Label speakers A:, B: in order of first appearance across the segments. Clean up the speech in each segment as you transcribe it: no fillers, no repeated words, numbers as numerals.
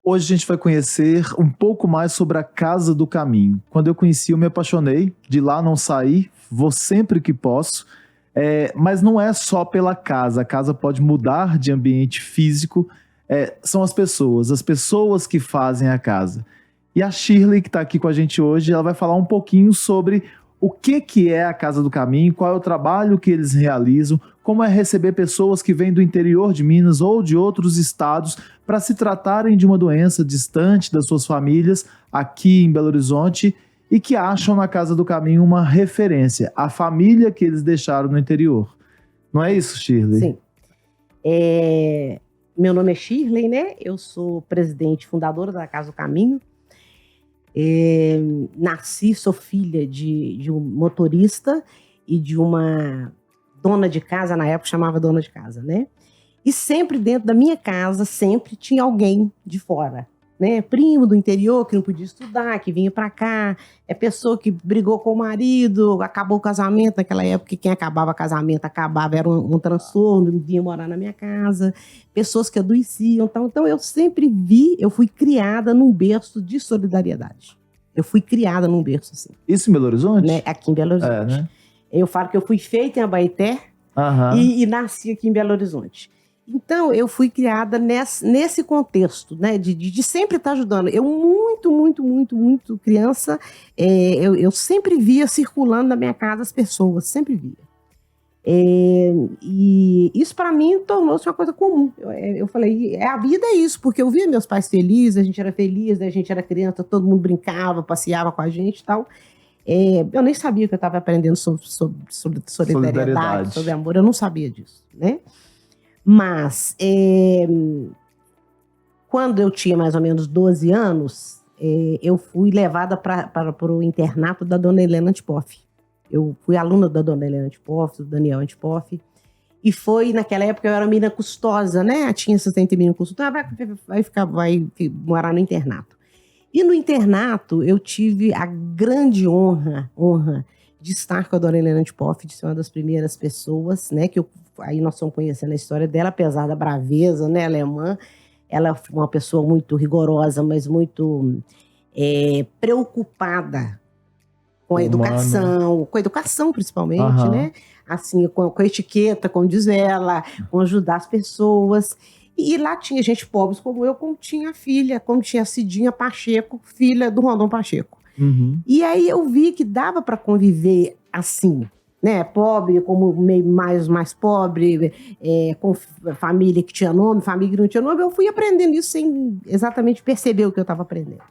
A: Hoje a gente vai conhecer um pouco mais sobre a Casa do Caminho. Quando eu conheci, eu me apaixonei, de lá não saí, vou sempre que posso. Mas não é só pela casa, a casa pode mudar de ambiente físico, são as pessoas que fazem a casa. E a Shirley, que está aqui com a gente hoje, ela vai falar um pouquinho sobre o que é a Casa do Caminho, qual é o trabalho que eles realizam, como é receber pessoas que vêm do interior de Minas ou de outros estados para se tratarem de uma doença distante das suas famílias aqui em Belo Horizonte e que acham na Casa do Caminho uma referência, a família que eles deixaram no interior. Não é isso, Shirley?
B: Sim. Meu nome é Shirley, né? Eu sou presidente e fundadora da Casa do Caminho. Sou filha de um motorista e de uma dona de casa, na época chamava dona de casa, né? E sempre dentro da minha casa, sempre tinha alguém de fora, né? Primo do interior que não podia estudar, que vinha para cá, pessoa que brigou com o marido, acabou o casamento naquela época, que quem acabava o casamento era um transtorno, vinha morar na minha casa, pessoas que adoeciam, tal. Então eu sempre eu fui criada num berço de solidariedade. Eu fui criada num berço assim.
A: Isso em Belo Horizonte?
B: Né? Aqui em Belo Horizonte.
A: Né?
B: Eu falo que eu fui feita em Abaeté e nasci aqui em Belo Horizonte. Então, eu fui criada nesse contexto, né, de sempre estar ajudando. Eu, muito criança, eu sempre via circulando na minha casa as pessoas, sempre via. E isso, para mim, tornou-se uma coisa comum. Eu falei, a vida é isso, porque eu via meus pais felizes, a gente era feliz, a gente era criança, todo mundo brincava, passeava com a gente e tal. Eu nem sabia que eu estava aprendendo sobre solidariedade, sobre amor, eu não sabia disso, né? Mas, quando eu tinha mais ou menos 12 anos, eu fui levada para o internato da dona Helena Antipoff. Eu fui aluna da dona Helena Antipoff, do Daniel Antipoff, e foi, naquela época, eu era menina custosa, né? Tinha 60 meninas custosas, vai morar no internato. E no internato, eu tive a grande honra de estar com a dona Helena Antipoff, de ser uma das primeiras pessoas, né? Aí nós estamos conhecendo a história dela, apesar da braveza, né, alemã. Ela foi uma pessoa muito rigorosa, mas muito preocupada com a educação, com a educação principalmente, né? Assim, com a etiqueta, como diz ela, com ajudar as pessoas. E lá tinha gente pobre como eu, como tinha filha, como tinha a Cidinha Pacheco, filha do Rondon Pacheco.
A: Uhum.
B: E aí eu vi que dava para conviver assim, né? Pobre, como meio mais pobre, com família que tinha nome, família que não tinha nome. Eu fui aprendendo isso sem exatamente perceber o que eu estava aprendendo.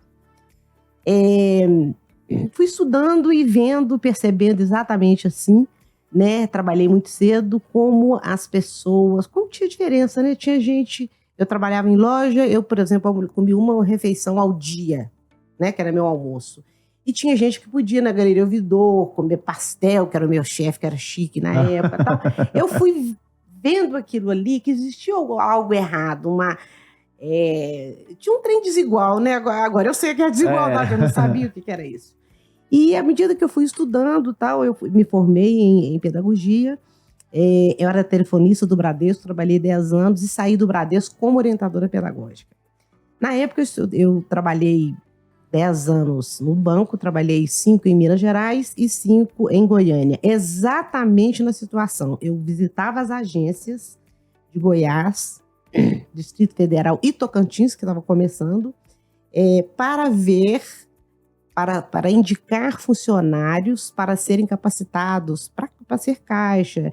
B: Fui estudando e vendo, percebendo exatamente assim, né? Trabalhei muito cedo, como as pessoas, como tinha diferença, né? Tinha gente, eu trabalhava em loja, eu, por exemplo, comi uma refeição ao dia, né? Que era meu almoço. E tinha gente que podia na Galeria Ouvidor comer pastel, que era o meu chefe, que era chique na época. Tal. Eu fui vendo aquilo ali, que existia algo errado, tinha um trem desigual, né? Agora eu sei que é desigualdade, eu não sabia o que era isso. E à medida que eu fui estudando, tal, eu me formei em pedagogia. Eu era telefonista do Bradesco, trabalhei 10 anos e saí do Bradesco como orientadora pedagógica. Na época eu trabalhei 10 anos no banco, trabalhei 5 em Minas Gerais e 5 em Goiânia. Exatamente na situação. Eu visitava as agências de Goiás, Distrito Federal e Tocantins, que estava começando, para ver, para indicar funcionários para serem capacitados, para ser caixa,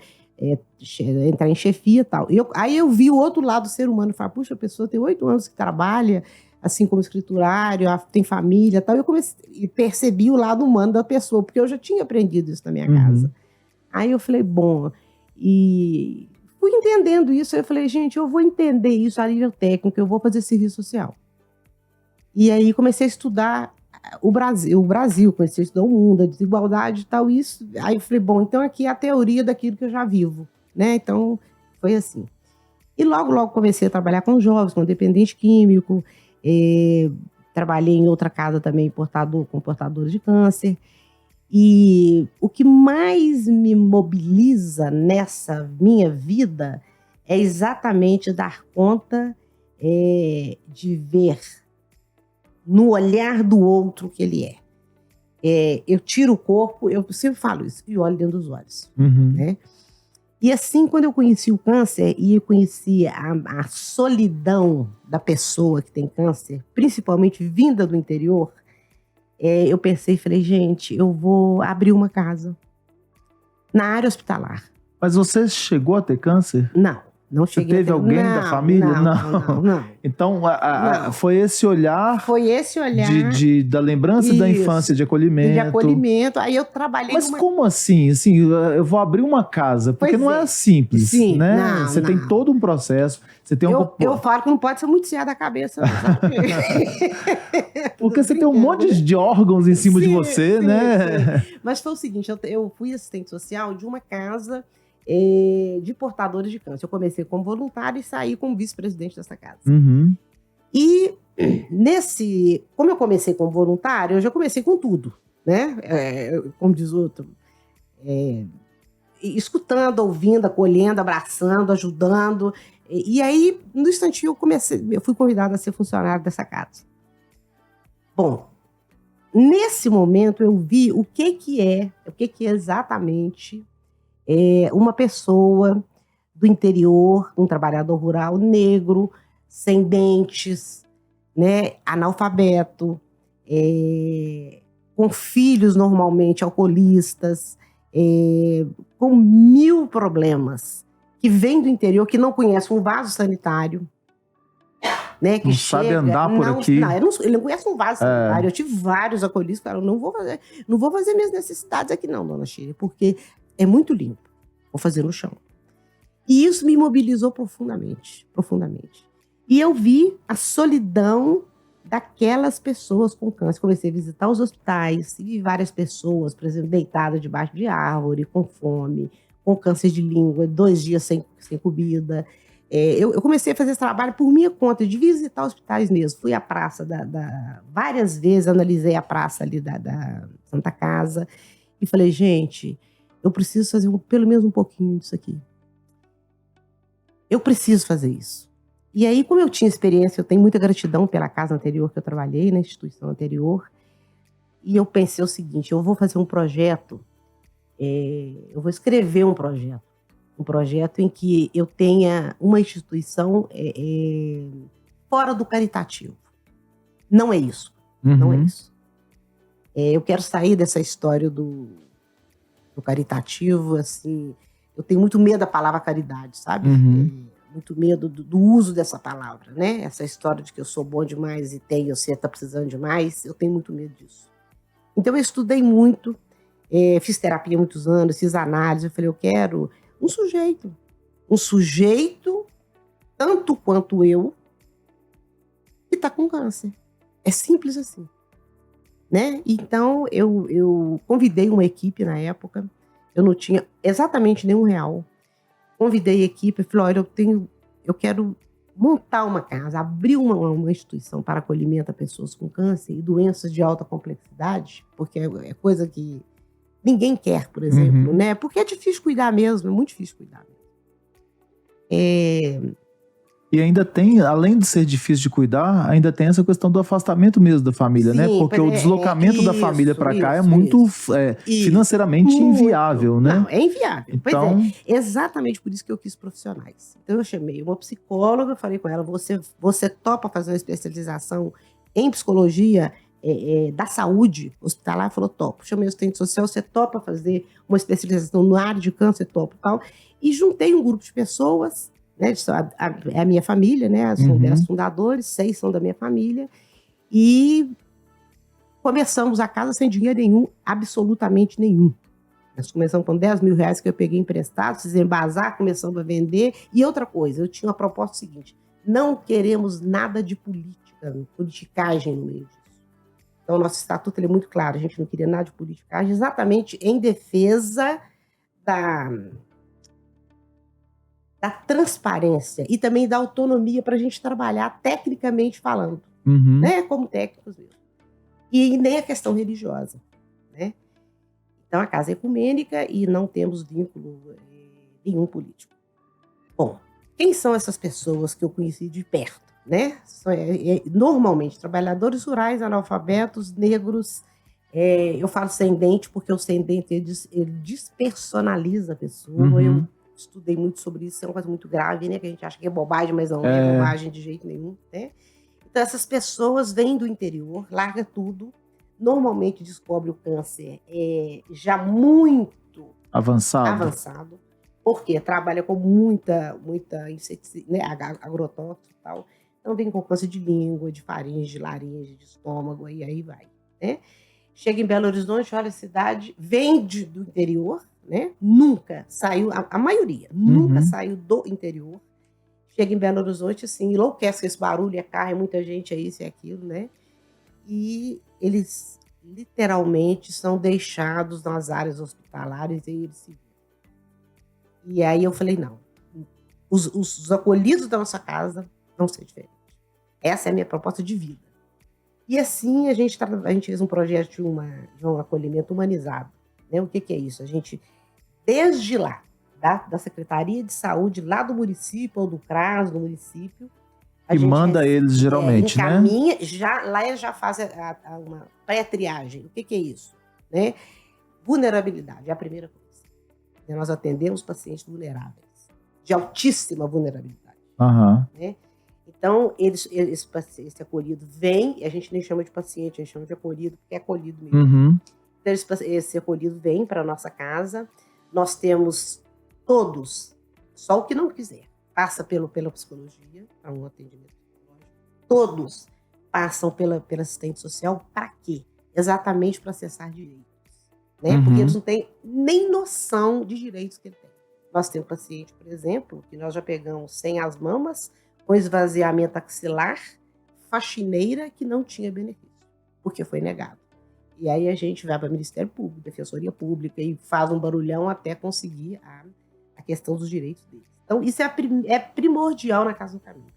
B: entrar em chefia e tal. Aí eu vi o outro lado do ser humano e falei, puxa, a pessoa tem 8 anos que trabalha, assim como escriturário, tem família e tal. Eu comecei e percebi o lado humano da pessoa, porque eu já tinha aprendido isso na minha casa. Aí eu falei, bom, e fui entendendo isso. Aí eu falei, gente, eu vou entender isso a nível técnico, eu vou fazer serviço social. E aí comecei a estudar o Brasil, comecei a estudar o mundo, a desigualdade e tal, isso. Aí eu falei, bom, então aqui é a teoria daquilo que eu já vivo, né? Então, foi assim. E logo comecei a trabalhar com jovens, com dependente químico, trabalhei em outra casa também, com portadores de câncer. E o que mais me mobiliza nessa minha vida é exatamente dar conta de ver no olhar do outro que ele é. Eu tiro o corpo, eu sempre falo isso, e olho dentro dos olhos.
A: Uhum.
B: Né? E assim, quando eu conheci o câncer e eu conheci a solidão da pessoa que tem câncer, principalmente vinda do interior, eu pensei, falei, gente, eu vou abrir uma casa na área hospitalar.
A: Mas você chegou a ter câncer?
B: Não
A: Você
B: cheguei
A: teve
B: a ter...
A: alguém da família?
B: Não.
A: Então,
B: Não.
A: foi esse olhar,
B: Foi esse olhar
A: da lembrança da infância, de acolhimento.
B: De acolhimento. Aí eu trabalhei
A: Mas como assim? Assim, eu vou abrir uma casa, porque
B: Pois
A: não é simples,
B: Sim,
A: né? Você tem todo um processo, você tem
B: eu falo que não pode ser muito cedo da cabeça, não, sabe?
A: Porque você tem um monte de órgãos em cima de você, né?
B: Sim. Mas foi o seguinte, eu fui assistente social de uma casa de portadores de câncer. Eu comecei como voluntária e saí como vice-presidente dessa casa.
A: Uhum.
B: E como eu comecei como voluntária, eu já comecei com tudo, né? Como diz outro, escutando, ouvindo, acolhendo, abraçando, ajudando. E aí, no instantinho, eu fui convidada a ser funcionária dessa casa. Bom, nesse momento eu vi o que é exatamente uma pessoa do interior, um trabalhador rural negro, sem dentes, né, analfabeto, com filhos normalmente alcoolistas, com 1000 problemas, que vem do interior, que não conhece um vaso sanitário, né, que
A: não sabe andar por aqui.
B: Ele não conhece um vaso sanitário. Eu tive vários alcoolistas que falaram, não vou fazer minhas necessidades aqui não, dona Shirley, porque é muito limpo. Vou fazer no chão. E isso me mobilizou profundamente. E eu vi a solidão daquelas pessoas com câncer. Comecei a visitar os hospitais e vi várias pessoas, por exemplo, deitadas debaixo de árvore, com fome, com câncer de língua, 2 dias sem comida. Eu comecei a fazer esse trabalho por minha conta, de visitar hospitais mesmo. Fui à praça várias vezes, analisei a praça ali da Santa Casa e falei, gente, eu preciso fazer pelo menos um pouquinho disso aqui. Eu preciso fazer isso. E aí, como eu tinha experiência, eu tenho muita gratidão pela casa anterior que eu trabalhei, na instituição anterior, e eu pensei o seguinte, eu vou fazer um projeto, eu vou escrever um projeto em que eu tenha uma instituição fora do caritativo. Não é isso.
A: Uhum.
B: Não é isso. Eu quero sair dessa história do caritativo, assim. Eu tenho muito medo da palavra caridade, sabe?
A: Uhum.
B: Muito medo do uso dessa palavra, né? Essa história de que eu sou bom demais e você está precisando de mais, eu tenho muito medo disso. Então eu estudei muito, fiz terapia há muitos anos, fiz análise, eu falei, eu quero um sujeito tanto quanto eu que está com câncer. É simples assim. Né? Então, eu convidei uma equipe na época, eu não tinha exatamente nenhum real. Convidei a equipe e falei, olha, eu quero montar uma casa, abrir uma instituição para acolhimento a pessoas com câncer e doenças de alta complexidade, porque é coisa que ninguém quer, por exemplo, né? Porque é difícil cuidar mesmo, é muito difícil cuidar.
A: E ainda tem, além de ser difícil de cuidar, ainda tem essa questão do afastamento mesmo da família, né? Porque o deslocamento da família para cá é muito financeiramente inviável, né?
B: Não, é inviável.
A: Então...
B: Pois é, exatamente por isso que eu quis profissionais. Então eu chamei uma psicóloga, falei com ela, você topa fazer uma especialização em psicologia da saúde hospitalar? Ela falou, topo. Chamei o assistente social, você topa fazer uma especialização na área de câncer, topo, tal. E juntei um grupo de pessoas, né, é a minha família, né? São 10 fundadores, 6 são da minha família. E começamos a casa sem dinheiro nenhum, absolutamente nenhum. Nós começamos com 10 mil reais que eu peguei emprestado, fizemos bazar, começamos a vender. E outra coisa, eu tinha uma proposta seguinte, não queremos nada de política, politicagem no meio disso. Então, o nosso estatuto é muito claro, a gente não queria nada de politicagem, exatamente em defesa da transparência e também da autonomia para a gente trabalhar tecnicamente falando, né? Como técnicos mesmo. E nem a questão religiosa, né? Então, a casa é ecumênica e não temos vínculo nenhum político. Bom, quem são essas pessoas que eu conheci de perto? né? Normalmente, trabalhadores rurais, analfabetos, negros. Eu falo sem dente porque o sem dente ele despersonaliza a pessoa.
A: Uhum.
B: Eu estudei muito sobre isso, é uma coisa muito grave, né? Que a gente acha que é bobagem, mas não é bobagem de jeito nenhum, né? Então, essas pessoas vêm do interior, larga tudo, normalmente descobre o câncer já muito avançado, porque trabalha com muita inseticida, né? Agrotóxico e tal. Então, vem com câncer de língua, de faringe, de laringe, de estômago, e aí vai, né? Chega em Belo Horizonte, olha a cidade, vem do interior, né? Nunca saiu, a maioria, nunca saiu do interior. Chega em Belo Horizonte, assim, enlouquece com esse barulho, é carro, é muita gente, é isso e aquilo, né? E eles literalmente são deixados nas áreas hospitalares e eles se... E aí eu falei, não, os acolhidos da nossa casa vão ser diferentes. Essa é a minha proposta de vida. E assim a gente fez um projeto de um acolhimento humanizado, né? O que é isso? A gente, desde lá, da Secretaria de Saúde, lá do município, ou do CRAS, do município,
A: e manda eles geralmente,
B: encaminha, né? Lá eles já fazem uma pré-triagem. O que é isso? Né? Vulnerabilidade é a primeira coisa. Nós atendemos pacientes vulneráveis, de altíssima vulnerabilidade. Né? Então, esse acolhido vem, e a gente nem chama de paciente, a gente chama de acolhido, porque é acolhido mesmo. Então, esse acolhido vem para a nossa casa, nós temos todos, só o que não quiser, passa pela psicologia, para um atendimento psicológico, todos passam pela assistente social, para quê? Exatamente para acessar direitos, né? Porque eles não têm nem noção de direitos que ele tem. Nós temos um paciente, por exemplo, que nós já pegamos sem as mamas, com esvaziamento axilar, faxineira que não tinha benefício, porque foi negado. E aí a gente vai para o Ministério Público, Defensoria Pública, e faz um barulhão até conseguir a questão dos direitos deles. Então, isso é primordial na Casa do Caminho.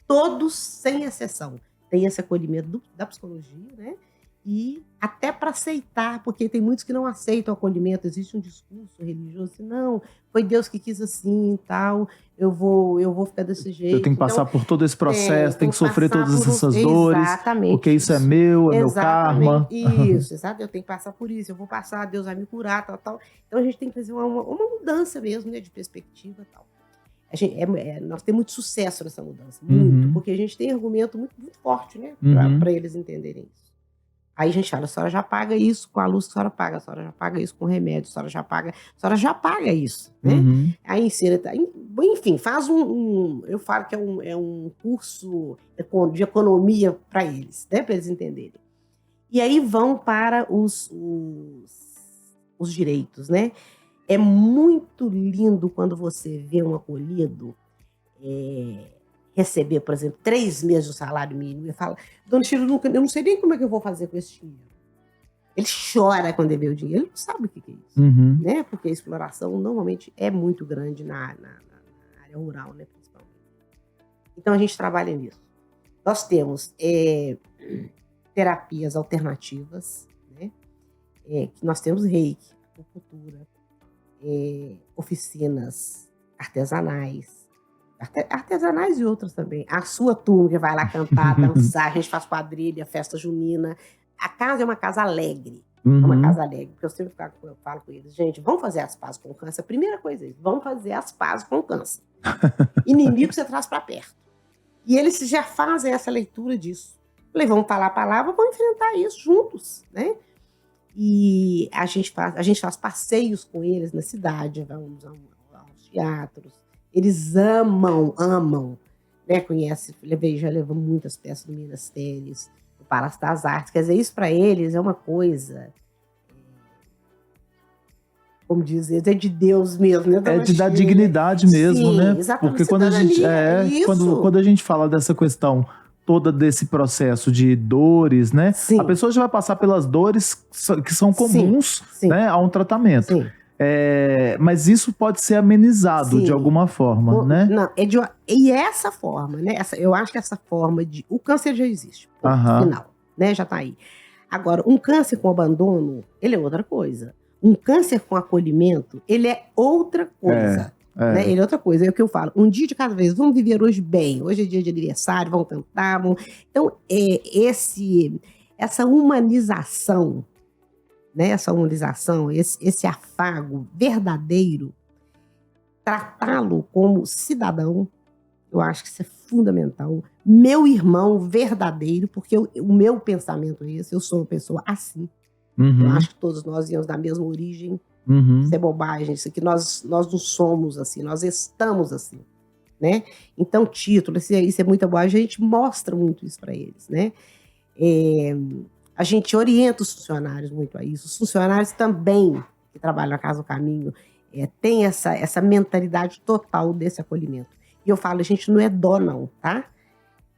B: Todos, sem exceção, têm esse acolhimento da psicologia, né? E até para aceitar, porque tem muitos que não aceitam o acolhimento, existe um discurso religioso, assim, não, foi Deus que quis assim e tal, eu vou ficar desse jeito.
A: Eu tenho que passar por todo esse processo, tenho que sofrer todas essas dores,
B: exatamente,
A: porque isso é meu, é meu karma.
B: Isso, exato, eu tenho que passar por isso, eu vou passar, Deus vai me curar, tal. Então a gente tem que fazer uma mudança mesmo, né, de perspectiva e tal. Nós temos muito sucesso nessa mudança, muito, porque a gente tem argumento muito, muito forte, né, para eles entenderem isso. Aí a gente fala, a senhora já paga isso com a luz que a senhora paga, a senhora já paga isso com remédio, a senhora já paga isso, né? Aí ensina, enfim, faz eu falo que é um curso de economia para eles, né? Para eles entenderem. E aí vão para os direitos, né? É muito lindo quando você vê um acolhido receber, por exemplo, 3 meses de salário mínimo e fala, dona Chiro, eu não sei nem como é que eu vou fazer com esse dinheiro. Ele chora quando ele vê o dinheiro, ele não sabe o que é isso, né? Porque a exploração normalmente é muito grande na área rural, né, principalmente. Então a gente trabalha nisso. Nós temos terapias alternativas, né? Nós temos reiki, acupuntura, oficinas artesanais e outras também. A sua turma que vai lá cantar, dançar, a gente faz quadrilha, festa junina. A casa é uma casa alegre. É uma casa alegre, porque eu sempre falo com eles, gente, vamos fazer as pazes com o câncer. A primeira coisa é isso, vamos fazer as pazes com o câncer. Inimigo você traz para perto. E eles já fazem essa leitura disso. Falei, vamos falar a palavra, vamos enfrentar isso juntos, né? E a gente faz passeios com eles na cidade, vamos aos teatros. Eles amam, né? Já levamos muitas peças do Minas Tênis, do Palácio das Artes. Quer dizer, isso para eles é uma coisa, como dizer, é de Deus mesmo, né?
A: É de dar dignidade mesmo, né?
B: Exatamente.
A: Porque quando a gente fala dessa questão toda desse processo de dores, né?
B: Sim.
A: A pessoa já vai passar pelas dores que são comuns, né, a um tratamento.
B: Sim.
A: Mas isso pode ser amenizado de alguma forma, né?
B: Não, e essa forma, né? Eu acho que essa forma o câncer já existe, final, né? Já tá aí. Agora, um câncer com abandono, ele é outra coisa. Um câncer com acolhimento, ele é outra coisa. Né? Ele é outra coisa, é o que eu falo. Um dia de cada vez, vamos viver hoje bem. Hoje é dia de aniversário, vamos cantar. Então, essa humanização, né? Essa humanização, esse afago verdadeiro, tratá-lo como cidadão, eu acho que isso é fundamental. Meu irmão verdadeiro, porque o meu pensamento é esse, eu sou uma pessoa assim. Eu acho que todos nós viemos da mesma origem. Isso é bobagem, isso aqui nós não somos assim, nós estamos assim, né? Então, título, isso é muita bobagem, a gente mostra muito isso para eles, né? A gente orienta os funcionários muito a isso. Os funcionários também, que trabalham na Casa do Caminho, têm essa mentalidade total desse acolhimento. E eu falo, a gente não é dó não, tá?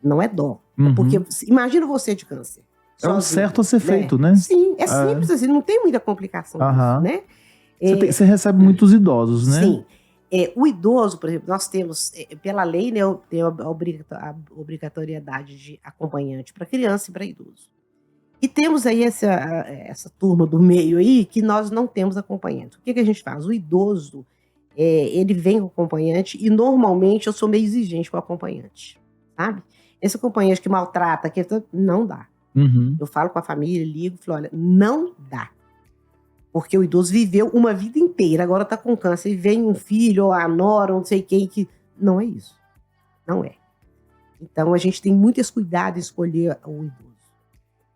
B: Não é dó. Porque imagina você de câncer.
A: É o certo a ser feito, né?
B: Sim, é simples assim, não tem muita complicação disso, né?
A: Você recebe muitos idosos, né?
B: Sim. O idoso, por exemplo, nós temos, pela lei, né, tem a obrigatoriedade de acompanhante para criança e para idoso. E temos aí essa turma do meio aí que nós não temos acompanhante. O que a gente faz? O idoso, ele vem com acompanhante e normalmente eu sou meio exigente com o acompanhante, sabe? Esse acompanhante que maltrata, não dá. Eu falo com a família, ligo, falo, olha, não dá. Porque o idoso viveu uma vida inteira, agora está com câncer, e vem um filho, ou a nora, ou não sei quem, que não é isso. Não é. Então, a gente tem muito esse cuidado em escolher o idoso.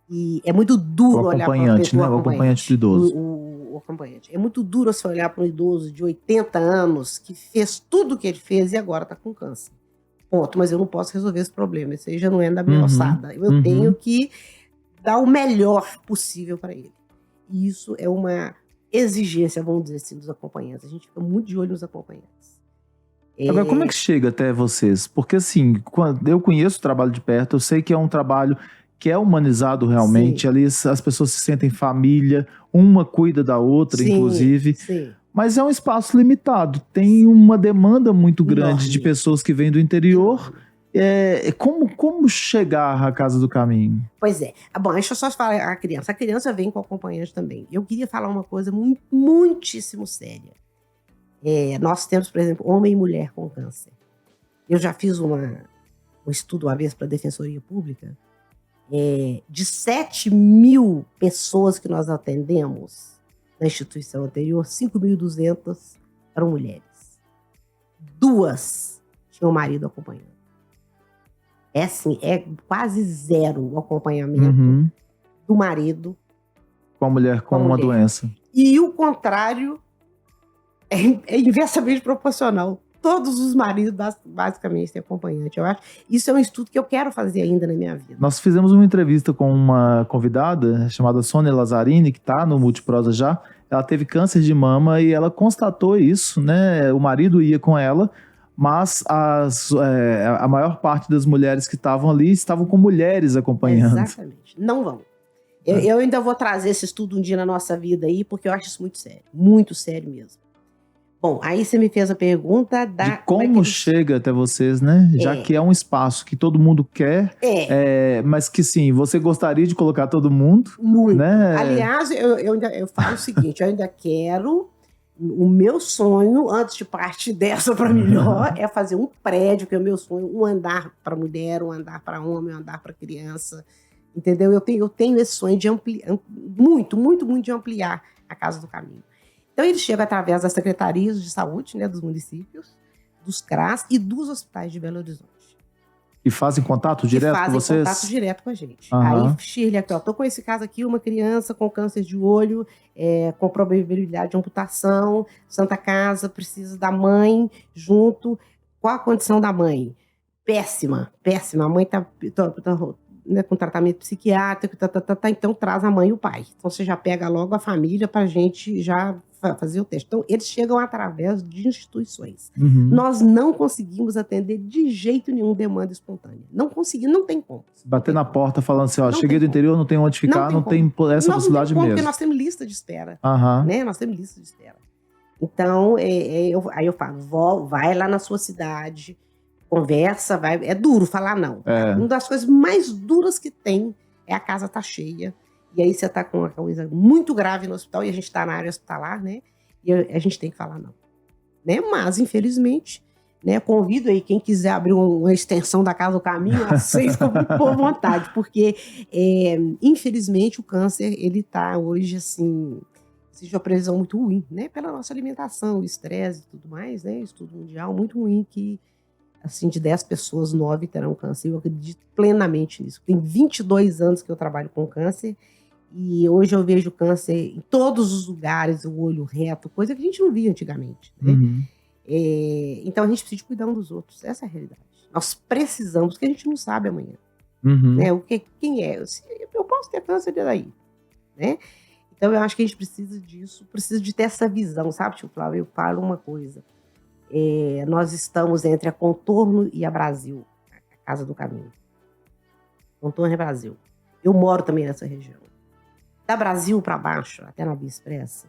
B: E é muito duro olhar para uma pessoa,
A: né? O acompanhante do idoso.
B: O acompanhante. É muito duro você olhar para um idoso de 80 anos, que fez tudo o que ele fez e agora está com câncer. Ponto. Mas eu não posso resolver esse problema. Isso aí já não é da minha ossada. Eu tenho que dar o melhor possível para ele. E isso é uma exigência, vamos dizer assim, dos acompanhantes. A gente fica muito de olho nos acompanhantes.
A: Agora, como é que chega até vocês? Porque, assim, quando eu conheço o trabalho de perto, eu sei que é um trabalho que é humanizado realmente. Sim. Ali as pessoas se sentem família, uma cuida da outra, sim, inclusive. Sim. Mas é um espaço limitado. Tem uma demanda muito grande de pessoas que vêm do interior. Como chegar à Casa do Caminho?
B: Pois é. Bom, deixa eu só falar a criança. A criança vem com acompanhante também. Eu queria falar uma coisa muitíssimo séria. Nós temos, por exemplo, homem e mulher com câncer. Eu já fiz um estudo uma vez para a Defensoria Pública. De 7.000 pessoas que nós atendemos na instituição anterior, 5.200 eram mulheres. 2 tinham marido acompanhando. Assim, é quase zero o acompanhamento do marido
A: com a mulher com uma doença.
B: E o contrário é inversamente proporcional. Todos os maridos, basicamente, têm acompanhante. Eu acho isso é um estudo que eu quero fazer ainda na minha vida.
A: Nós fizemos uma entrevista com uma convidada chamada Sônia Lazzarini, que está no Multiprosa já. Ela teve câncer de mama e ela constatou isso, né? O marido ia com ela, mas a maior parte das mulheres que estavam ali estavam com mulheres acompanhando.
B: Exatamente. Não vão. Eu ainda vou trazer esse estudo um dia na nossa vida aí, porque eu acho isso muito sério mesmo. Bom, aí você me fez a pergunta
A: de como chega até vocês, né? Já que é um espaço que todo mundo quer, mas que sim, você gostaria de colocar todo mundo.
B: Muito.
A: Né?
B: Aliás, eu falo o seguinte, eu ainda quero, o meu sonho, antes de partir dessa para melhor, é fazer um prédio, que é o meu sonho, um andar para mulher, um andar para homem, um andar para criança, entendeu? Eu tenho esse sonho de ampliar, muito de ampliar a Casa do Caminho. Então, ele chega através das secretarias de saúde, né, dos municípios, dos CRAS e dos hospitais de Belo Horizonte.
A: E fazem contato direto com vocês?
B: Fazem contato direto com a gente. Aí, Shirley, aqui, tô com esse caso aqui, uma criança com câncer de olho, com probabilidade de amputação, Santa Casa precisa da mãe junto. Qual a condição da mãe? Péssima. A mãe tá né, com tratamento psiquiátrico, então traz a mãe e o pai. Então, você já pega logo a família pra gente já fazer o teste. Então, eles chegam através de instituições. Nós não conseguimos atender de jeito nenhum demanda espontânea. Não conseguimos, não tem como.
A: Bater na porta falando assim, ó, cheguei do interior, não tem onde ficar, não tem essa possibilidade mesmo.
B: Porque nós temos lista de espera. Né? Nós temos lista de espera. Então, aí eu falo, vai lá na sua cidade, conversa, é duro falar não. Uma das coisas mais duras que tem é a casa tá cheia. E aí você tá com uma coisa muito grave no hospital e a gente tá na área hospitalar, né? E a gente tem que falar não. né? Mas, infelizmente, né, convido aí quem quiser abrir uma extensão da Casa do Caminho, aceito com muito boa vontade, porque, infelizmente, o câncer, ele está hoje, assim, existe uma previsão muito ruim, né? Pela nossa alimentação, o estresse e tudo mais, né? Estudo mundial muito ruim que, assim, de 10 pessoas, 9 terão câncer. Eu acredito plenamente nisso. Tem 22 anos que eu trabalho com câncer e hoje eu vejo câncer em todos os lugares, o olho reto, coisa que a gente não via antigamente, né?
A: Uhum.
B: Então a gente precisa cuidar um dos outros. Essa é a realidade. Nós precisamos, porque a gente não sabe amanhã.
A: Uhum.
B: Né? Quem é? Eu posso ter câncer daí, né? Então eu acho que a gente precisa disso, precisa de ter essa visão, sabe, tio Flávio? Eu falo uma coisa. Nós estamos entre a Contorno e a Brasil, a Casa do Caminho. Contorno é Brasil. Eu moro também nessa região. Da Brasil para baixo, até na Via Expressa,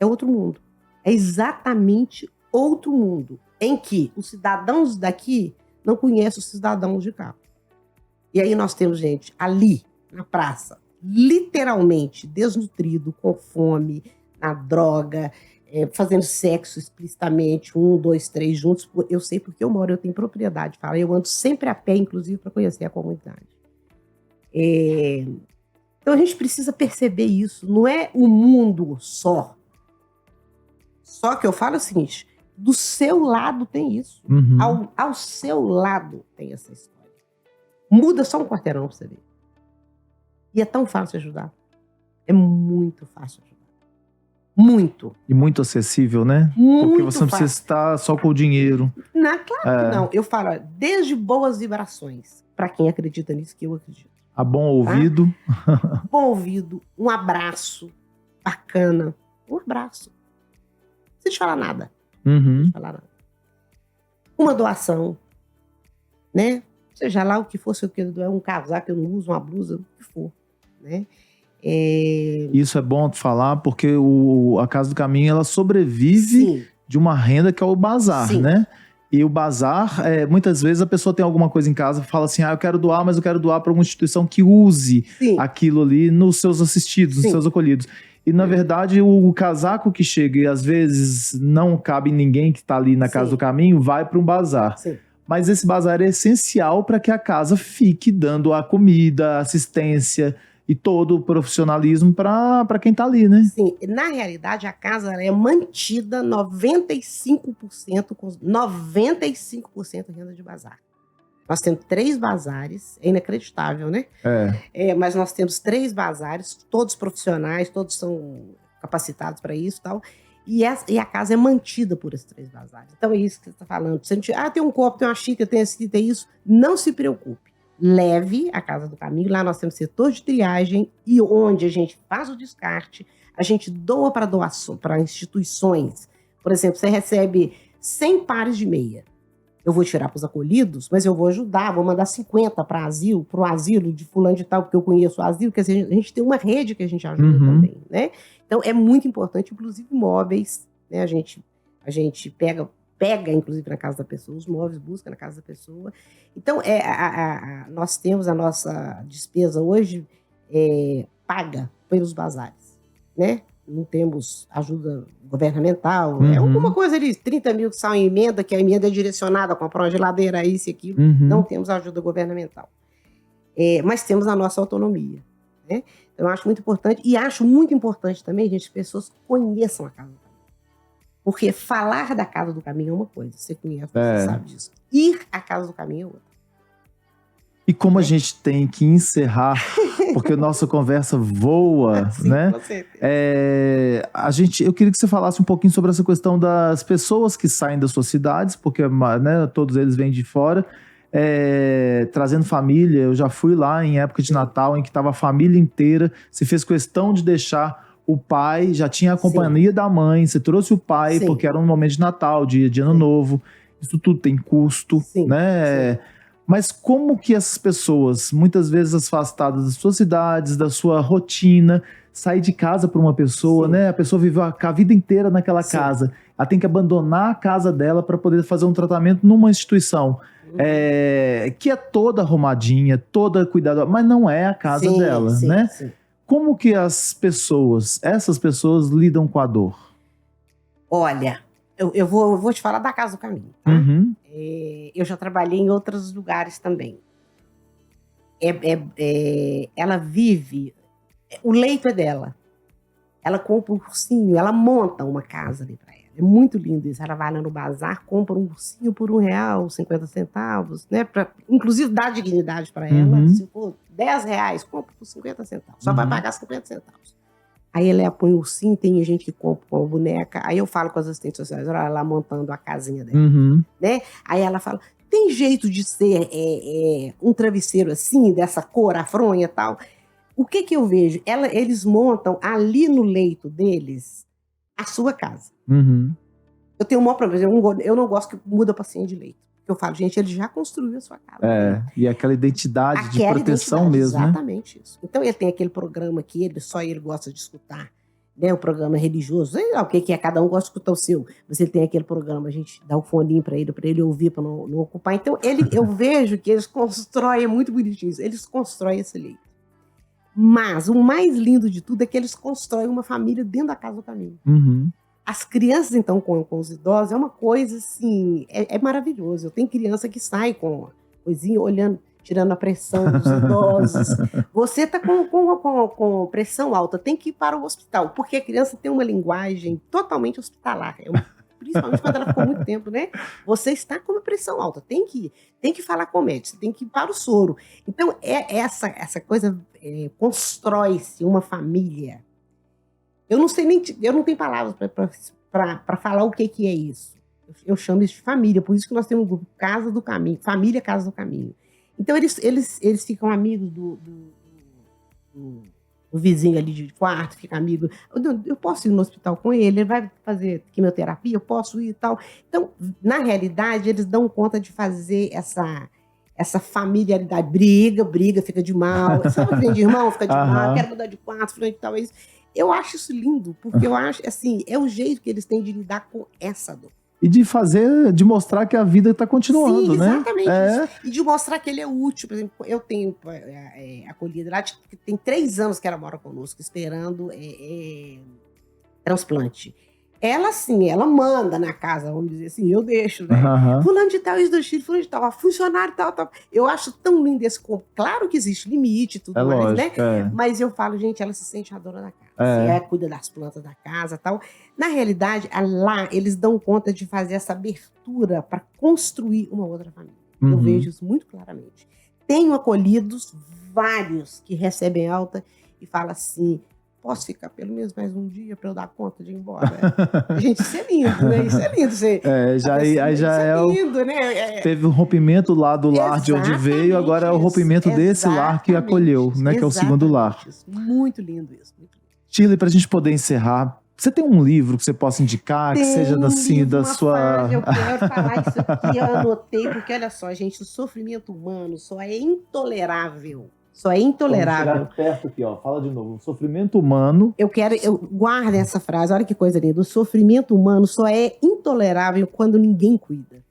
B: é outro mundo. É exatamente outro mundo, em que os cidadãos daqui não conhecem os cidadãos de cá. E aí nós temos gente ali, na praça, literalmente desnutrido, com fome, na droga, fazendo sexo explicitamente, 1, 2, 3 juntos. Eu sei porque eu moro, eu tenho propriedade. Eu ando sempre a pé, inclusive, para conhecer a comunidade. Então a gente precisa perceber isso. Não é o mundo só. Só que eu falo o seguinte, do seu lado tem isso.
A: Uhum.
B: Ao seu lado tem essa história. Muda só um quarteirão para você ver. E é tão fácil ajudar. É muito fácil ajudar. Muito.
A: E muito acessível, né?
B: Muito
A: Porque você não
B: fácil.
A: precisa estar só com o dinheiro.
B: Claro que não. Eu falo, ó, desde boas vibrações, para quem acredita nisso, que eu acredito.
A: A bom ouvido.
B: Bom ouvido, um abraço bacana. Um abraço. Não precisa te falar nada.
A: Uhum.
B: Uma doação, né? Seja lá o que for, se eu quero doar um casaco, eu não uso uma blusa, o que for, né?
A: Isso é bom falar porque a Casa do Caminho ela sobrevive
B: Sim.
A: de uma renda que é o bazar,
B: Sim.
A: né? E o bazar, muitas vezes a pessoa tem alguma coisa em casa e fala assim, eu quero doar, mas eu quero doar para alguma instituição que use
B: Sim.
A: aquilo ali nos seus assistidos, nos
B: Sim.
A: seus acolhidos. E, na verdade, o casaco que chega e às vezes não cabe em ninguém que está ali na Casa
B: Sim.
A: do Caminho, vai para um bazar.
B: Sim.
A: Mas esse bazar é essencial para que a casa fique dando a comida, assistência e todo o profissionalismo para quem está ali, né?
B: Sim, na realidade a casa ela é mantida 95% com 95% renda de bazar. Nós temos 3 bazares, é inacreditável, né? Mas nós temos 3 bazares, todos profissionais, todos são capacitados para isso e tal. E a casa é mantida por esses 3 bazares. Então é isso que você está falando. Se a gente, tem um copo, tem uma xícara, tem esse, tem isso, não se preocupe. Leve a Casa do Caminho, lá nós temos setor de triagem e onde a gente faz o descarte, a gente doa para doação, para instituições. Por exemplo, você recebe 100 pares de meia. Eu vou tirar para os acolhidos, mas eu vou ajudar, vou mandar 50 para o asilo de fulano de tal, porque eu conheço o asilo, quer dizer, a gente tem uma rede que a gente ajuda também, né? Então é muito importante, inclusive móveis, né? A gente pega, inclusive, na casa da pessoa, os móveis, busca na casa da pessoa. Então, nós temos a nossa despesa hoje paga pelos bazares, né? Não temos ajuda governamental. É alguma coisa ali, 30 mil que são em emenda, que a emenda é direcionada a comprar uma geladeira, isso e aquilo. Não temos ajuda governamental. Mas temos a nossa autonomia, né? Então, eu acho muito importante. E acho muito importante também, gente, que as pessoas conheçam a Casa do Caminho. Porque falar da Casa do Caminho é uma coisa, você conhece, você sabe disso. Ir à Casa do Caminho é outra.
A: E como a gente tem que encerrar, porque a nossa conversa voa,
B: Sim,
A: né?
B: Com certeza.
A: Eu queria que você falasse um pouquinho sobre essa questão das pessoas que saem das suas cidades, porque, né, todos eles vêm de fora, trazendo família. Eu já fui lá em época de Natal, em que estava a família inteira, você fez questão de deixar o pai, já tinha a companhia da mãe, você trouxe o pai, porque era um momento de Natal, de Ano Novo, isso tudo tem custo, né? Sim. Mas como que essas pessoas, muitas vezes afastadas das suas cidades, da sua rotina, sair de casa para uma pessoa, né? A pessoa viveu a vida inteira naquela casa, ela tem que abandonar a casa dela para poder fazer um tratamento numa instituição que é toda arrumadinha, toda cuidada, mas não é a casa dela, né? Sim. Como que essas pessoas lidam com a dor?
B: Olha, eu vou te falar da Casa do Caminho, tá?
A: Uhum.
B: Eu já trabalhei em outros lugares também. Ela vive... O leito é dela. Ela compra um ursinho, ela monta uma casa ali para ela. É muito lindo isso. Ela vai lá no bazar, compra um ursinho por R$1, 50 centavos, né? Inclusive dá dignidade para ela.
A: Uhum.
B: Se for R$10, compra por 50 centavos. Só vai pagar 50 centavos. Aí ela põe o ursinho, tem gente que compra com a boneca. Aí eu falo com as assistentes sociais, olha lá montando a casinha dela.
A: Uhum.
B: Né? Aí ela fala, tem jeito de ser um travesseiro assim, dessa cor, a fronha e tal? O que eu vejo? Eles montam ali no leito deles a sua casa.
A: Uhum.
B: Eu tenho o maior problema, eu não gosto que muda paciente de leito. Porque eu falo, gente, ele já construiu a sua casa. Né?
A: E aquela identidade de proteção mesmo,
B: exatamente, né? Isso. Então ele tem aquele programa que só ele gosta de escutar, né? O programa religioso, sei lá o que é, cada um gosta de escutar o seu. Mas ele tem aquele programa, a gente dá o foninho para ele ouvir, para não ocupar. Então eu vejo que eles constroem, é muito bonitinho isso, eles constroem esse leito. Mas o mais lindo de tudo é que eles constroem uma família dentro da Casa do Caminho.
A: Uhum.
B: As crianças, então, com os idosos, é uma coisa, assim, é maravilhoso. Eu tenho criança que sai com a coisinha, olhando, tirando a pressão dos idosos. Você está com pressão alta, tem que ir para o hospital, porque a criança tem uma linguagem totalmente hospitalar. Principalmente quando ela ficou muito tempo, né? Você está com uma pressão alta, tem que falar com o médico, você tem que ir para o soro. Então, essa coisa, constrói-se uma família. Eu não tenho palavras para falar o que é isso. Eu chamo isso de família, por isso que nós temos um grupo Casa do Caminho, Família Casa do Caminho. Então, eles ficam amigos do vizinho ali de quarto, fica amigo. Eu posso ir no hospital com ele vai fazer quimioterapia, eu posso ir e tal. Então, na realidade, eles dão conta de fazer essa familiaridade. Briga, fica de mal. Sabe o que vem de irmão? Fica de mal, quero mudar de quarto, fulano de tal, é isso. Eu acho isso lindo, porque eu acho, assim, é o jeito que eles têm de lidar com essa dor.
A: E de mostrar que a vida está continuando,
B: Sim,
A: né?
B: Exatamente isso. E de mostrar que ele é útil. Por exemplo, eu tenho acolhida lá, tem 3 anos que ela mora conosco, esperando transplante. Ela, sim, ela manda na casa, vamos dizer assim, eu deixo, né? Fulano de tal, isso do Chile, fulano de tal, funcionário tal. Eu acho tão lindo esse corpo. Claro que existe limite e tudo mais,
A: lógico,
B: né? Mas eu falo, gente, ela se sente a dona da casa. Ela cuida das plantas da casa e tal. Na realidade, lá, eles dão conta de fazer essa abertura para construir uma outra família.
A: Uhum.
B: Eu vejo isso muito claramente. Tenho acolhidos vários que recebem alta e falam assim, posso ficar pelo menos mais um dia para eu dar conta de ir embora? Gente, isso é lindo, né? Isso é lindo. Lindo, né?
A: Teve um rompimento lá do lar de onde veio, agora é o rompimento desse lar que acolheu, né? Que é o segundo lar.
B: Isso. Muito lindo isso.
A: Shirley, para a gente poder encerrar, você tem um livro que você possa indicar, que seja assim, da sua...
B: Eu quero falar isso aqui, eu anotei, porque olha só, gente, o sofrimento humano só é intolerável. Só é intolerável.
A: Vamos chegar perto aqui, ó. Fala de novo. O sofrimento humano...
B: Guardem essa frase, olha que coisa linda. O sofrimento humano só é intolerável quando ninguém cuida.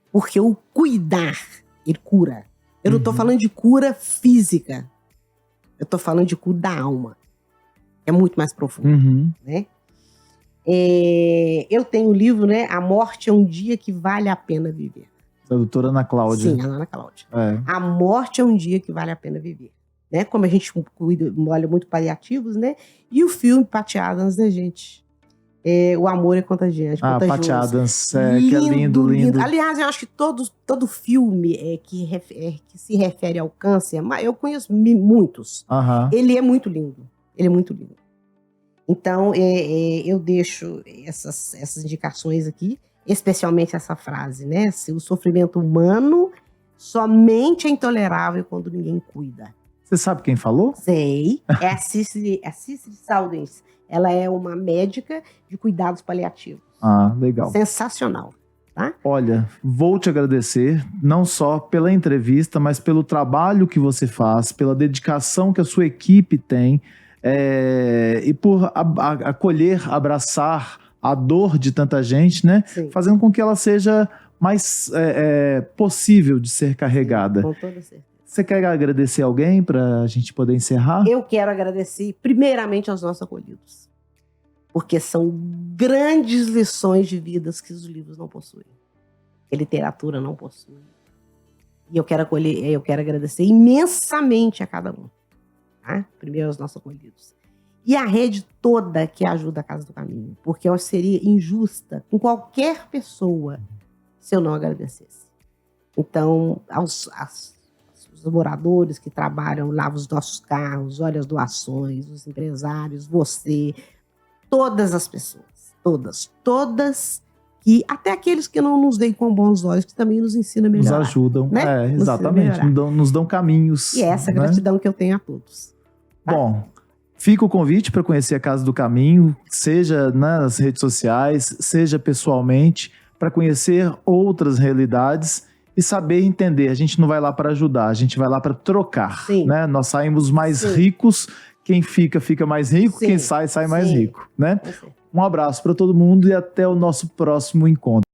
B: Porque o cuidar, ele cura. Eu não estou falando de cura física. Eu estou falando de cura da alma. É muito mais profundo, né? Eu tenho um livro, né? A Morte é um Dia que Vale a Pena Viver.
A: Da doutora Ana Cláudia.
B: Sim, a Ana Cláudia. A morte é um dia que vale a pena viver. Né? Como a gente olha muito paliativos, né? E o filme Patty Adams, né, gente? O amor é contagiante.
A: Patty Adams, que é lindo.
B: Aliás, eu acho que todo filme que se refere ao câncer, eu conheço muitos. Ele é muito lindo. Ele é muito lindo. Então, eu deixo essas indicações aqui, especialmente essa frase, né? Se o sofrimento humano somente é intolerável quando ninguém cuida.
A: Você sabe quem falou?
B: Sei. É a Cicely Saunders. Ela é uma médica de cuidados paliativos.
A: Legal.
B: Sensacional. Tá?
A: Olha, vou te agradecer, não só pela entrevista, mas pelo trabalho que você faz, pela dedicação que a sua equipe tem, e por acolher, abraçar a dor de tanta gente, né?
B: Sim.
A: Fazendo com que ela seja mais possível de ser carregada.
B: Com toda certeza.
A: Você quer agradecer alguém para a gente poder encerrar?
B: Eu quero agradecer primeiramente aos nossos acolhidos. Porque são grandes lições de vidas que os livros não possuem, que a literatura não possui. E eu quero agradecer imensamente a cada um. Tá? Primeiro aos nossos acolhidos. E a rede toda que ajuda a Casa do Caminho, porque eu seria injusta com qualquer pessoa se eu não agradecesse. Então, aos moradores que trabalham, lavam os nossos carros, olham as doações, os empresários, você, todas as pessoas, todas, e até aqueles que não nos veem com bons olhos, que também nos ensinam a melhorar.
A: Nos ajudam,
B: né?
A: Exatamente, nos dão caminhos.
B: E essa é a gratidão que eu tenho a todos. Tá?
A: Bom, fica o convite para conhecer a Casa do Caminho, seja nas redes sociais, seja pessoalmente, para conhecer outras realidades e saber entender. A gente não vai lá para ajudar, a gente vai lá para trocar. Né? Nós saímos mais ricos, quem fica mais rico, quem sai mais rico. Né? Um abraço para todo mundo e até o nosso próximo encontro.